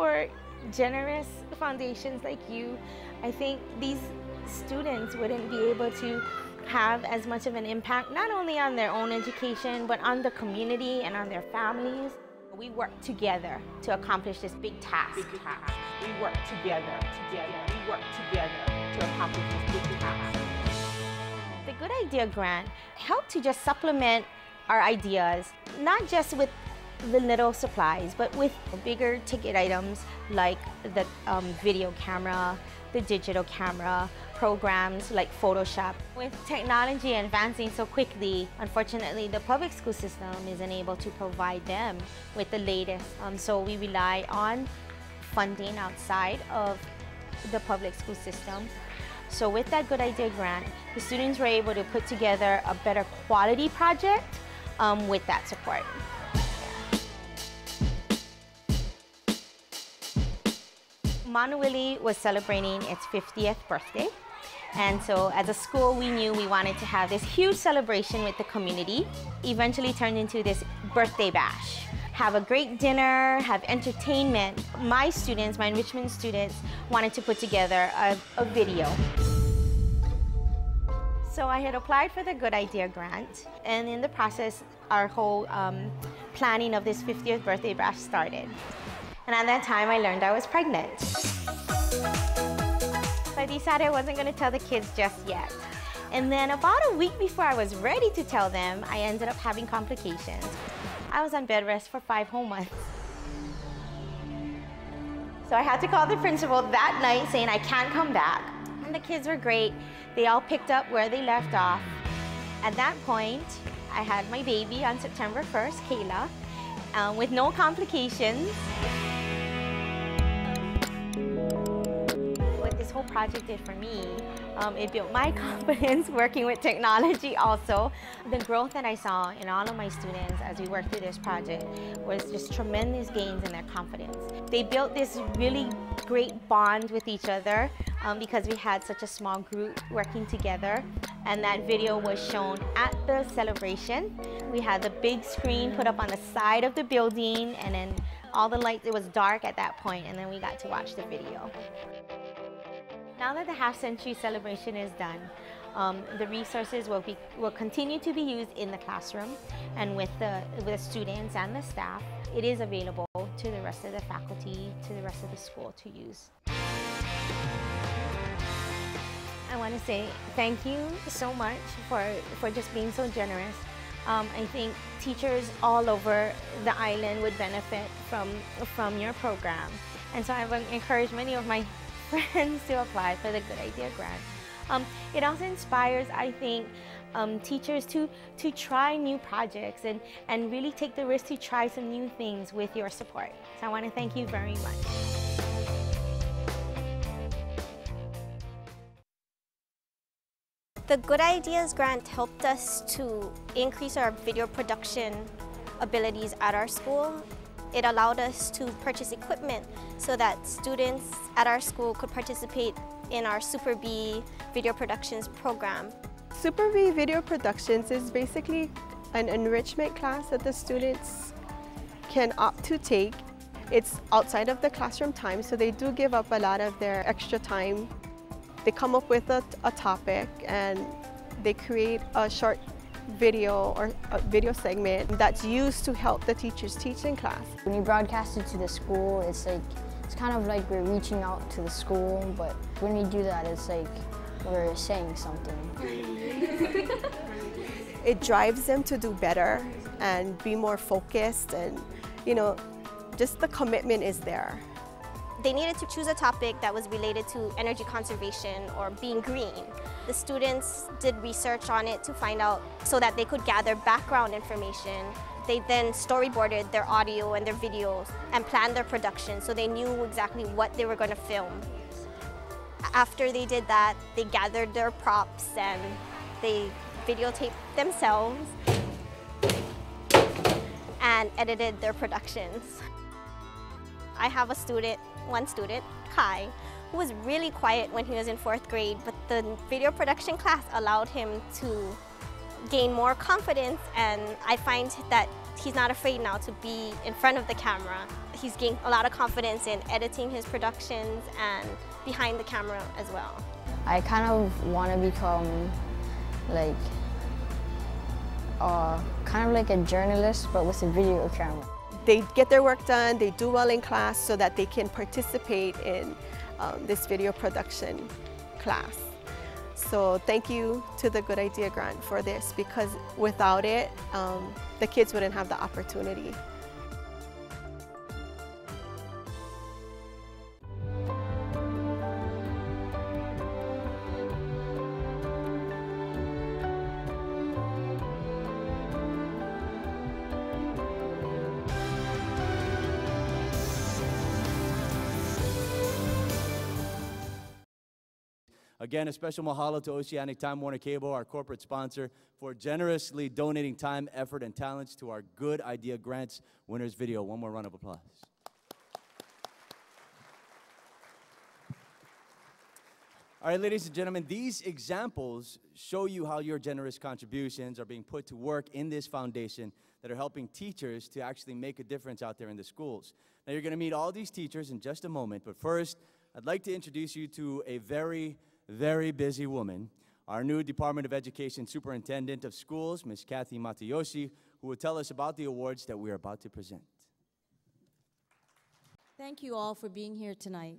for generous foundations like you, I think these students wouldn't be able to have as much of an impact, not only on their own education, but on the community and on their families. We work together to accomplish this big task. We work together. We work together to accomplish this big task. The Good Idea Grant helped to just supplement our ideas, not just with the little supplies, but with bigger ticket items like the video camera, the digital camera, programs like Photoshop. With technology advancing so quickly, unfortunately, the public school system isn't able to provide them with the latest. So we rely on funding outside of the public school system. So with that Good Idea Grant, the students were able to put together a better quality project with that support. Monowilly was celebrating its 50th birthday. And so as a school, we knew we wanted to have this huge celebration with the community, eventually turned into this birthday bash. Have a great dinner, have entertainment. My students, my enrichment students, wanted to put together a video. So I had applied for the Good Idea Grant, and in the process, our whole planning of this 50th birthday bash started. And at that time, I learned I was pregnant. So I decided I wasn't going to tell the kids just yet. And then about a week before I was ready to tell them, I ended up having complications. I was on bed rest for 5 whole months. So I had to call the principal that night saying I can't come back. And the kids were great. They all picked up where they left off. At that point, I had my baby on September 1st, Kayla, with no complications. What this whole project did for me, it built my confidence working with technology also. The growth that I saw in all of my students as we worked through this project was just tremendous gains in their confidence. They built this really great bond with each other because we had such a small group working together, and that video was shown at the celebration. We had the big screen put up on the side of the building, and then all the lights, it was dark at that point, and then we got to watch the video. Now that the half-century celebration is done, the resources will continue to be used in the classroom and with the students and the staff. It is available to the rest of the faculty, to the rest of the school to use. I want to say thank you so much for just being so generous. I think teachers all over the island would benefit from your program. And so I've encouraged many of my friends to apply for the Good Idea Grant. It also inspires, I think, teachers to try new projects and really take the risk to try some new things with your support. So I want to thank you very much. The Good Ideas Grant helped us to increase our video production abilities at our school. It allowed us to purchase equipment so that students at our school could participate in our Super B video productions program. Super B video productions is basically an enrichment class that the students can opt to take. It's outside of the classroom time, so they do give up a lot of their extra time. They come up with a topic and they create a short video or a video segment that's used to help the teachers teach in class. When you broadcast it to the school, it's kind of like we're reaching out to the school, but when we do that, it's like we're saying something. It drives them to do better and be more focused, and just the commitment is there. They needed to choose a topic that was related to energy conservation or being green. The students did research on it to find out so that they could gather background information. They then storyboarded their audio and their videos and planned their production so they knew exactly what they were going to film. After they did that, they gathered their props and they videotaped themselves and edited their productions. I have one student, Kai, who was really quiet when he was in 4th grade, but the video production class allowed him to gain more confidence, and I find that he's not afraid now to be in front of the camera. He's gained a lot of confidence in editing his productions and behind the camera as well. I kind of want to become like kind of like a journalist, but with a video camera. They get their work done, they do well in class so that they can participate in this video production class. So thank you to the Good Idea Grant for this, because without it, the kids wouldn't have the opportunity. Again, a special mahalo to Oceanic Time Warner Cable, our corporate sponsor, for generously donating time, effort, and talents to our Good Idea Grants winners video. One more round of applause. All right, ladies and gentlemen, these examples show you how your generous contributions are being put to work in this foundation that are helping teachers to actually make a difference out there in the schools. Now, you're going to meet all these teachers in just a moment, but first, I'd like to introduce you to a very busy woman, our new Department of Education Superintendent of Schools, Ms. Kathy Matayoshi, who will tell us about the awards that we are about to present. Thank you all for being here tonight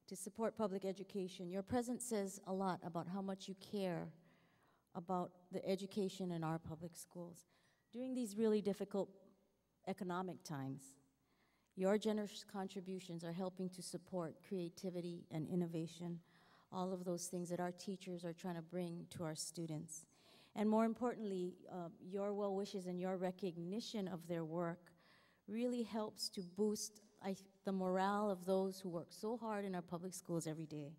to support public education. Your presence says a lot about how much you care about the education in our public schools. During these really difficult economic times, your generous contributions are helping to support creativity and innovation, all of those things that our teachers are trying to bring to our students. And more importantly, your well wishes and your recognition of their work really helps to boost the morale of those who work so hard in our public schools every day.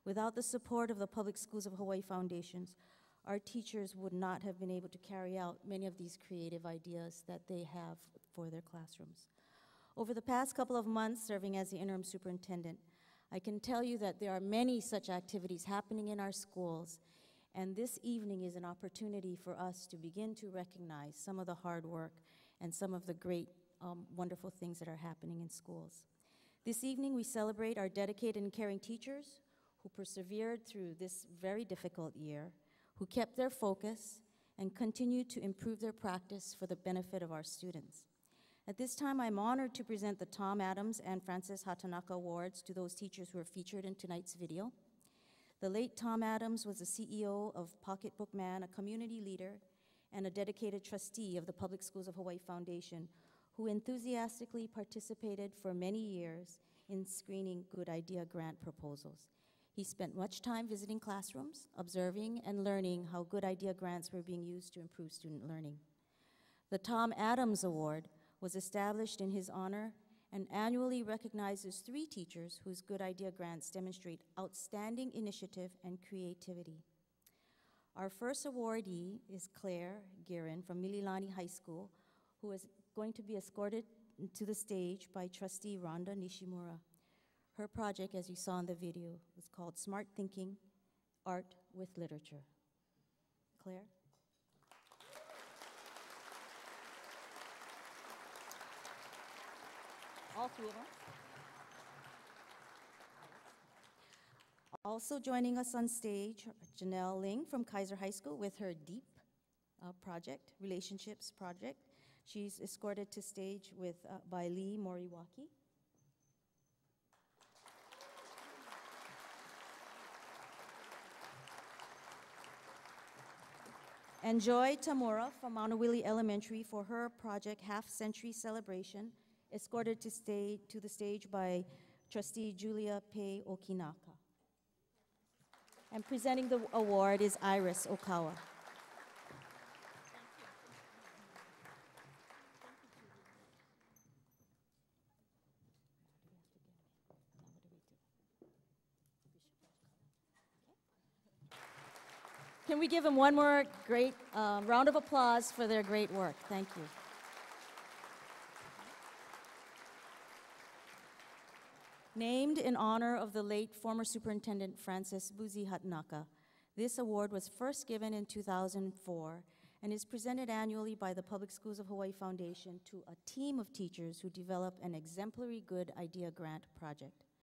Without the support of the Public Schools of Hawaii Foundations, our teachers would not have been able to carry out many of these creative ideas that they have for their classrooms. Over the past couple of months serving as the interim superintendent, I can tell you that there are many such activities happening in our schools, and this evening is an opportunity for us to begin to recognize some of the hard work and some of the great, wonderful things that are happening in schools. This evening we celebrate our dedicated and caring teachers who persevered through this very difficult year, who kept their focus and continued to improve their practice for the benefit of our students. At this time, I'm honored to present the Tom Adams and Frances Hatanaka Awards to those teachers who are featured in tonight's video. The late Tom Adams was the CEO of Pocketbook Man, a community leader, and a dedicated trustee of the Public Schools of Hawaii Foundation, who enthusiastically participated for many years in screening Good Idea Grant proposals. He spent much time visiting classrooms, observing and learning how Good Idea Grants were being used to improve student learning. The Tom Adams Award was established in his honor and annually recognizes 3 teachers whose Good Idea Grants demonstrate outstanding initiative and creativity. Our first awardee is Claire Guerin from Mililani High School, who is going to be escorted to the stage by trustee Rhonda Nishimura. Her project, as you saw in the video, was called Smart Thinking, Art with Literature. Claire? All 3 of them. Also joining us on stage, Janelle Ling from Kaiser High School with her DEEP project, Relationships Project. She's escorted to stage by Lee Moriwaki. And Joy Tamura from Maunawili Elementary for her project Half Century Celebration, escorted to the stage by trustee Julia Pei Okinaka. And presenting the award is Iris Okawa. Can we give them one more great round of applause for their great work? Thank you. Named in honor of the late former Superintendent Frances Buzi Hatanaka, this award was first given in 2004 and is presented annually by the Public Schools of Hawaii Foundation to a team of teachers who develop an exemplary good idea grant project.